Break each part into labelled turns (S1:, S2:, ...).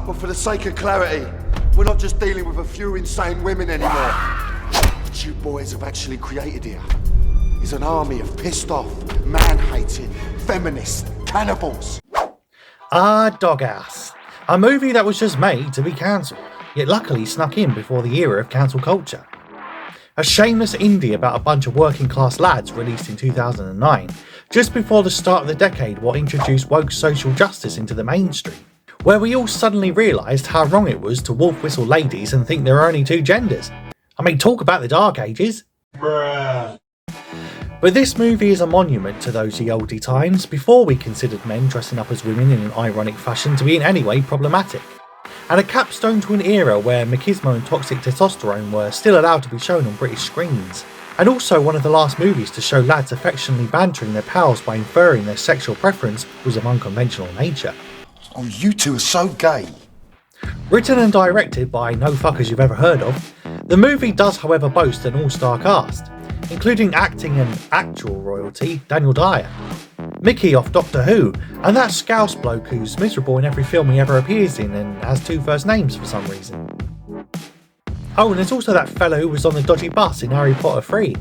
S1: but for the sake of clarity, we're not just dealing with a few insane women anymore. What you boys have actually created here is an army of pissed off, man-hating, feminist cannibals.
S2: Doghouse. A movie that was just made to be cancelled, yet luckily snuck in before the era of cancel culture. A shameless indie about a bunch of working class lads released in 2009, just before the start of the decade what introduced woke social justice into the mainstream, where we all suddenly realised how wrong it was to wolf whistle ladies and think there are only two genders. I mean, talk about the dark ages. Bruh. But this movie is a monument to those ye olde times before we considered men dressing up as women in an ironic fashion to be in any way problematic, and a capstone to an era where machismo and toxic testosterone were still allowed to be shown on British screens, and also one of the last movies to show lads affectionately bantering their pals by inferring their sexual preference was of unconventional nature.
S1: Oh, you two are so gay.
S2: Written and directed by no fuckers you've ever heard of, the movie does however boast an all-star cast, including acting and actual royalty Danny Dyer, Mickey off Doctor Who, and that Scouse bloke who's miserable in every film he ever appears in and has two first names for some reason. Oh, and there's also that fellow who was on the dodgy bus in Harry Potter 3,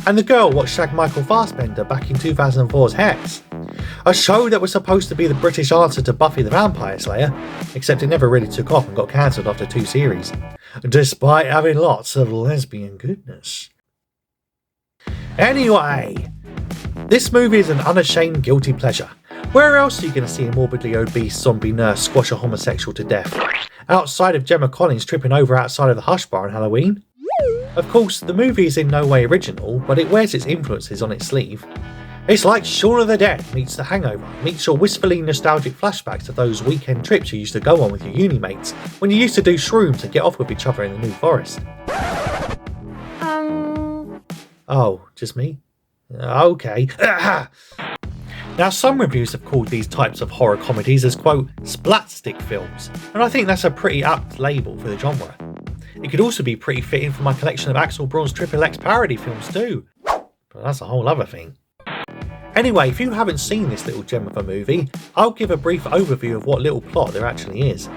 S2: and the girl what shagged Michael Fassbender back in 2004's Hex, a show that was supposed to be the British answer to Buffy the Vampire Slayer, except it never really took off and got cancelled after 2 series, despite having lots of lesbian goodness. Anyway, this movie is an unashamed guilty pleasure. Where else are you going to see a morbidly obese zombie nurse squash a homosexual to death? Outside of Gemma Collins tripping over outside of the Hush Bar on Halloween? Of course, the movie is in no way original, but it wears its influences on its sleeve. It's like Shaun of the Dead meets The Hangover, meets your wistfully nostalgic flashbacks of those weekend trips you used to go on with your uni mates, when you used to do shrooms and get off with each other in the New Forest. Oh, just me? Okay. Now, some reviews have called these types of horror comedies as, quote, splatstick films, and I think that's a pretty apt label for the genre. It could also be pretty fitting for my collection of Axel Braun's XXX parody films too, but that's a whole other thing. Anyway, if you haven't seen this little gem of a movie, I'll give a brief overview of what little plot there actually is.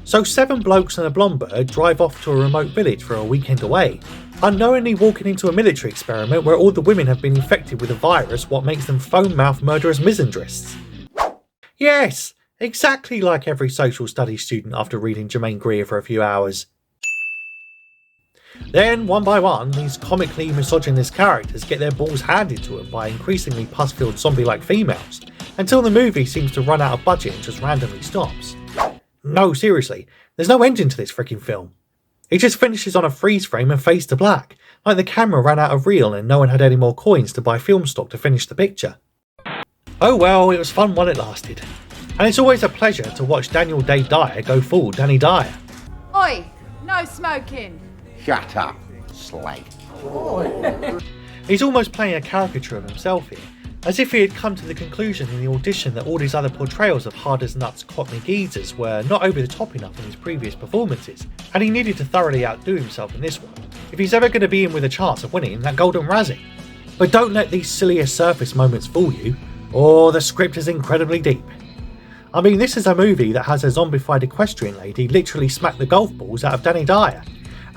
S2: So 7 blokes and a blonde bird drive off to a remote village for a weekend away, unknowingly walking into a military experiment where all the women have been infected with a virus what makes them foam-mouthed murderous misandrists. Yes, exactly like every social studies student after reading Germaine Greer for a few hours. Then, one by one, these comically misogynist characters get their balls handed to them by increasingly pus-filled zombie-like females, until the movie seems to run out of budget and just randomly stops. No, seriously, there's no ending to this freaking film. It just finishes on a freeze frame and fades to black, like the camera ran out of reel and no one had any more coins to buy film stock to finish the picture. Oh well, it was fun while it lasted. And it's always a pleasure to watch Daniel Dyer go full Danny Dyer.
S3: Oi, no smoking.
S4: Shut up, slag.
S2: He's almost playing a caricature of himself here, as if he had come to the conclusion in the audition that all his other portrayals of hard-as-nuts cockney geezers were not over the top enough in his previous performances, and he needed to thoroughly outdo himself in this one, if he's ever going to be in with a chance of winning that Golden Razzie. But don't let these sillier surface moments fool you, or the script is incredibly deep. I mean, this is a movie that has a zombified equestrian lady literally smack the golf balls out of Danny Dyer,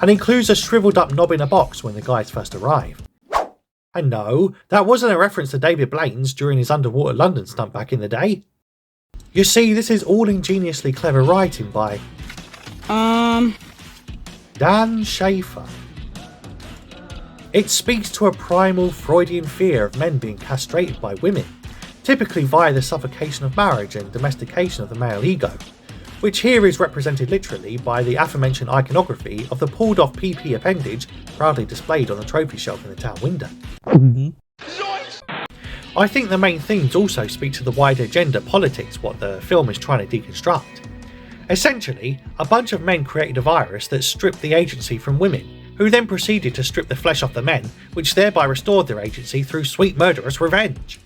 S2: and includes a shriveled up knob in a box when the guys first arrive. And no, that wasn't a reference to David Blaine's during his underwater London stunt back in the day. You see, this is all ingeniously clever writing by Dan Schafer. It speaks to a primal Freudian fear of men being castrated by women, typically via the suffocation of marriage and domestication of the male ego, which here is represented literally by the aforementioned iconography of the pulled off PP appendage proudly displayed on the trophy shelf in the town window. I think the main themes also speak to the wider gender politics what the film is trying to deconstruct. Essentially, a bunch of men created a virus that stripped the agency from women, who then proceeded to strip the flesh off the men, which thereby restored their agency through sweet murderous revenge.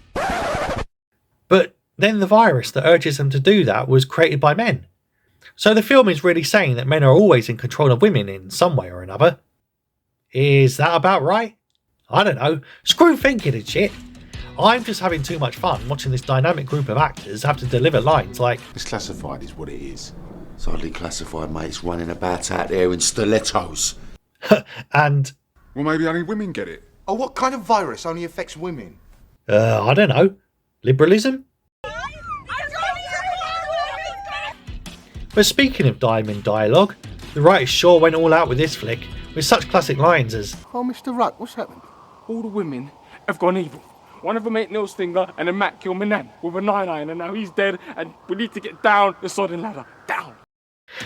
S2: But then the virus that urges them to do that was created by men. So the film is really saying that men are always in control of women in some way or another. Is that about right? I don't know. Screw thinking and shit. I'm just having too much fun watching this dynamic group of actors have to deliver lines like,
S4: Misclassified is what it is.
S1: It's hardly classified mates running about out there in stilettos.
S2: And,
S5: Well, maybe only women get it.
S6: Oh, what kind of virus only affects women?
S2: I don't know, liberalism? But speaking of diamond dialogue, the writers sure went all out with this flick, with such classic lines as,
S6: Oh, Mr. Ruck, what's happened?
S7: All the women have gone evil. One of them ate Neil Stinger, and then Matt killed my nan with a 9-iron, and now he's dead, and we need to get down the sodding ladder. Down!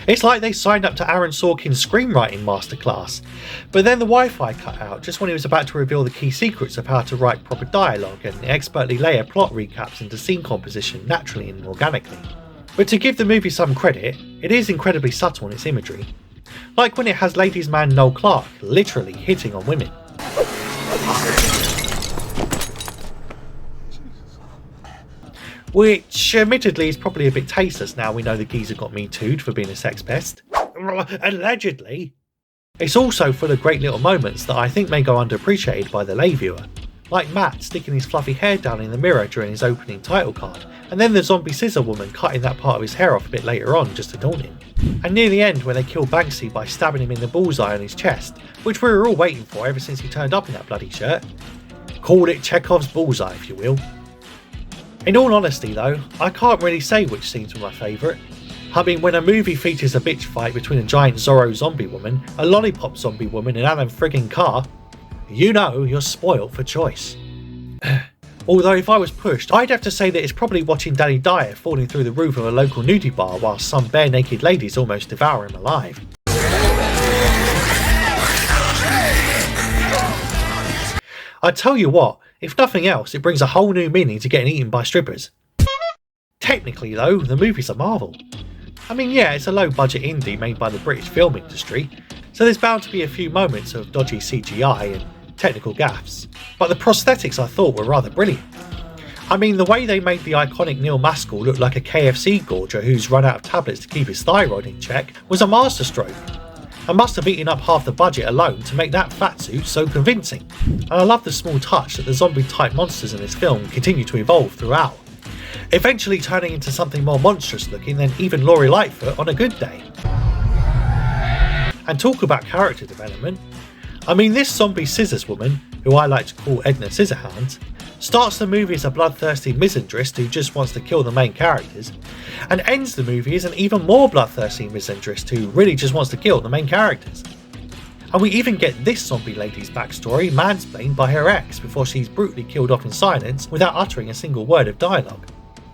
S2: it's like they signed up to Aaron Sorkin's screenwriting masterclass, but then the Wi-Fi cut out just when he was about to reveal the key secrets of how to write proper dialogue and expertly layer plot recaps into scene composition naturally and organically. But to give the movie some credit, it is incredibly subtle in its imagery. Like when it has ladies' man Noel Clarke literally hitting on women. Which, admittedly, is probably a bit tasteless now we know the geezer got me too'd for being a sex pest. Allegedly. It's also full of great little moments that I think may go underappreciated by the lay viewer. Like Matt sticking his fluffy hair down in the mirror during his opening title card, and then the zombie scissor woman cutting that part of his hair off a bit later on just to daunt him. And near the end when they kill Banksy by stabbing him in the bullseye on his chest, which we were all waiting for ever since he turned up in that bloody shirt. Call it Chekhov's bullseye if you will. In all honesty though, I can't really say which scenes were my favourite. I mean, when a movie features a bitch fight between a giant Zorro zombie woman, a lollipop zombie woman and Alan friggin' Carr, you know you're spoilt for choice. Although if I was pushed, I'd have to say that it's probably watching Danny Dyer falling through the roof of a local nudie bar while some bare naked ladies almost devour him alive. I tell you what, if nothing else, it brings a whole new meaning to getting eaten by strippers. Technically though, the movie's a marvel. I mean yeah, it's a low budget indie made by the British film industry, so there's bound to be a few moments of dodgy CGI and technical gaffes, but the prosthetics I thought were rather brilliant. I mean the way they made the iconic Neil Maskell look like a KFC gorger who's run out of tablets to keep his thyroid in check was a masterstroke. I must have eaten up half the budget alone to make that fat suit so convincing, and I love the small touch that the zombie type monsters in this film continue to evolve throughout, eventually turning into something more monstrous looking than even Laurie Lightfoot on a good day. And talk about character development, I mean this zombie scissors woman, who I like to call Edna Scissorhands, starts the movie as a bloodthirsty misandrist who just wants to kill the main characters, and ends the movie as an even more bloodthirsty misandrist who really just wants to kill the main characters. And we even get this zombie lady's backstory mansplained by her ex before she's brutally killed off in silence without uttering a single word of dialogue.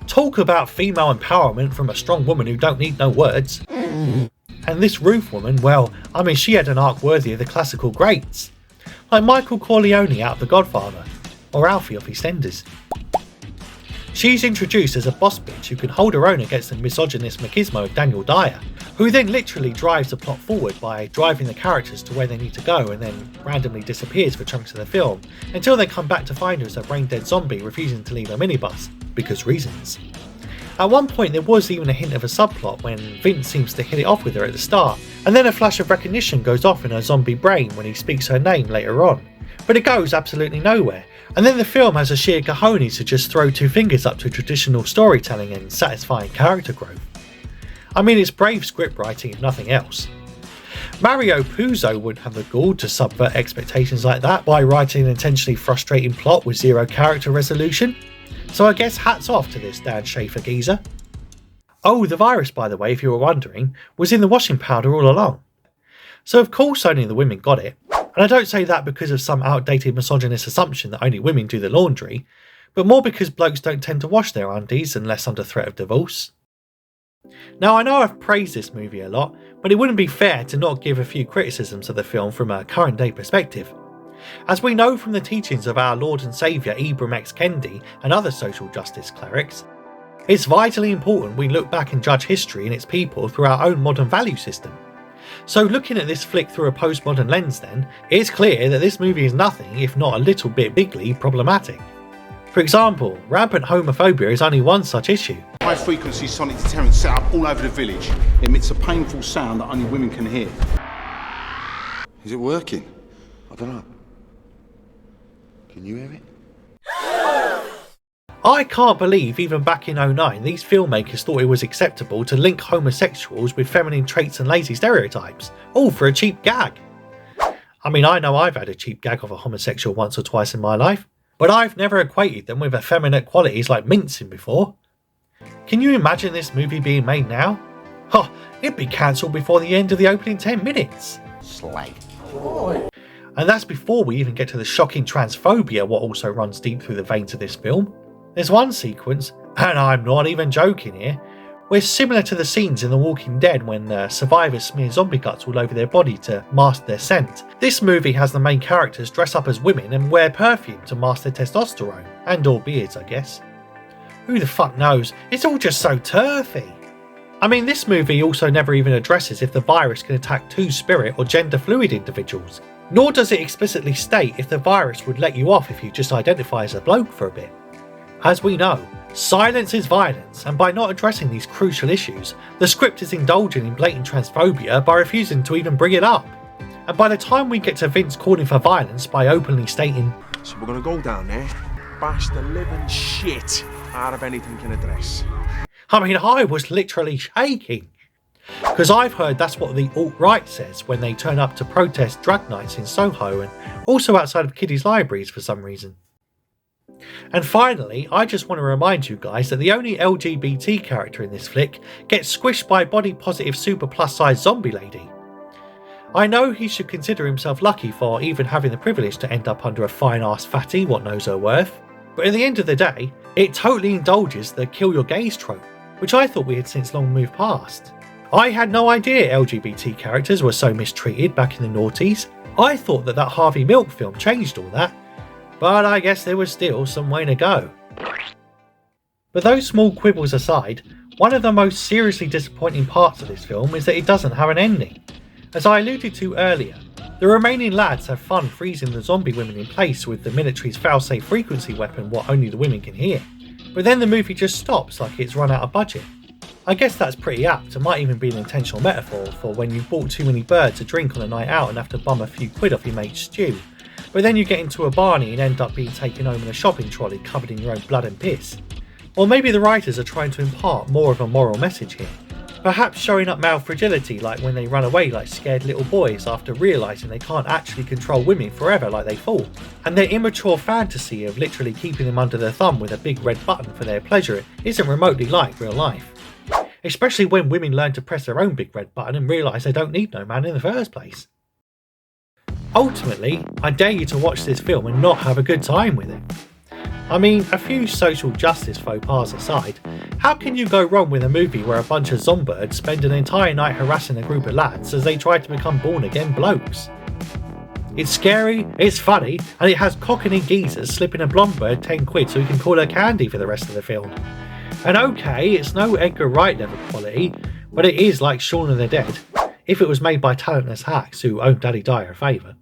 S2: Talk about female empowerment from a strong woman who don't need no words. And this Ruth woman, well, I mean she had an arc worthy of the classical greats, like Michael Corleone out of The Godfather, or Alfie off EastEnders. She's introduced as a boss bitch who can hold her own against the misogynist machismo of Danny Dyer, who then literally drives the plot forward by driving the characters to where they need to go and then randomly disappears for chunks of the film, until they come back to find her as a brain-dead zombie refusing to leave a minibus, because reasons. At one point there was even a hint of a subplot when Vince seems to hit it off with her at the start, and then a flash of recognition goes off in her zombie brain when he speaks her name later on, but it goes absolutely nowhere. And then the film has a sheer cojones to just throw two fingers up to traditional storytelling and satisfying character growth. I mean it's brave scriptwriting if nothing else. Mario Puzo wouldn't have the gall to subvert expectations like that by writing an intentionally frustrating plot with zero character resolution, so I guess hats off to this Dan Schafer geezer. Oh, the virus by the way, if you were wondering, was in the washing powder all along. So of course only the women got it. And I don't say that because of some outdated misogynist assumption that only women do the laundry, but more because blokes don't tend to wash their undies unless under threat of divorce. Now I know I've praised this movie a lot, but it wouldn't be fair to not give a few criticisms of the film from a current day perspective. As we know from the teachings of our Lord and Saviour Ibram X Kendi and other social justice clerics, it's vitally important we look back and judge history and its people through our own modern value system. So looking at this flick through a postmodern lens then, it's clear that this movie is nothing if not a little bit bigly problematic. For example, rampant homophobia is only one such issue.
S6: High frequency sonic deterrent set up all over the village. It emits a painful sound that only women can hear.
S1: Is it working? I don't know. Can you hear it?
S2: I can't believe even back in '09 these filmmakers thought it was acceptable to link homosexuals with feminine traits and lazy stereotypes, all for a cheap gag. I mean, I know I've had a cheap gag of a homosexual once or twice in my life, but I've never equated them with effeminate qualities like mincing before. Can you imagine this movie being made now? Oh, it'd be cancelled before the end of the opening 10 minutes.
S4: Slag.
S2: And that's before we even get to the shocking transphobia what also runs deep through the veins of this film. There's one sequence, and I'm not even joking here, where similar to the scenes in The Walking Dead when survivors smear zombie guts all over their body to mask their scent. This movie has the main characters dress up as women and wear perfume to mask their testosterone, and or beards I guess. Who the fuck knows, it's all just so turfy. I mean, this movie also never even addresses if the virus can attack two-spirit or gender-fluid individuals, nor does it explicitly state if the virus would let you off if you just identify as a bloke for a bit. As we know, silence is violence, and by not addressing these crucial issues, the script is indulging in blatant transphobia by refusing to even bring it up. And by the time we get to Vince calling for violence by openly stating,
S8: "So we're gonna go down there, bash the living shit out of anything can address."
S2: I mean, I was literally shaking. Because I've heard that's what the alt-right says when they turn up to protest drag nights in Soho and also outside of kiddies' libraries for some reason. And finally, I just want to remind you guys that the only LGBT character in this flick gets squished by a body-positive super plus-size zombie lady. I know he should consider himself lucky for even having the privilege to end up under a fine-ass fatty what knows her worth, but at the end of the day, it totally indulges the kill your gays trope, which I thought we had since long moved past. I had no idea LGBT characters were so mistreated back in the noughties. I thought that Harvey Milk film changed all that, but I guess there was still some way to go. But those small quibbles aside, one of the most seriously disappointing parts of this film is that it doesn't have an ending. As I alluded to earlier, the remaining lads have fun freezing the zombie women in place with the military's failsafe frequency weapon what only the women can hear. But then the movie just stops like it's run out of budget. I guess that's pretty apt and might even be an intentional metaphor for when you've bought too many birds a drink on a night out and have to bum a few quid off your mate's stew. But then you get into a barney and end up being taken home in a shopping trolley covered in your own blood and piss. Or maybe the writers are trying to impart more of a moral message here. Perhaps showing up male fragility like when they run away like scared little boys after realising they can't actually control women forever like they thought. And their immature fantasy of literally keeping them under their thumb with a big red button for their pleasure isn't remotely like real life. Especially when women learn to press their own big red button and realise they don't need no man in the first place. Ultimately, I dare you to watch this film and not have a good time with it. I mean, a few social justice faux pas aside, how can you go wrong with a movie where a bunch of zombirds spend an entire night harassing a group of lads as they try to become born again blokes? It's scary, it's funny, and it has cockenee geezers slipping a blonde bird 10 quid so he can call her Candy for the rest of the film. And okay, it's no Edgar Wright level quality, but it is like Shaun of the Dead, if it was made by talentless hacks who owe Danny Dyer a favour.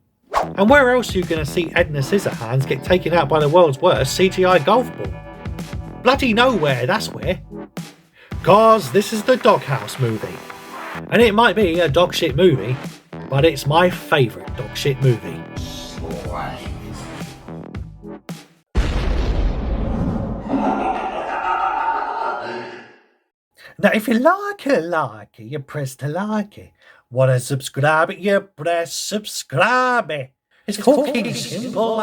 S2: And where else are you going to see Edna Scissorhands get taken out by the world's worst CGI golf ball? Bloody nowhere, that's where. Cause this is the Doghouse movie. And it might be a dog shit movie, but it's my favourite dog shit movie. Now if you like it, you press to like it. Wanna subscribe it, you press subscribe it. It's cooking simple,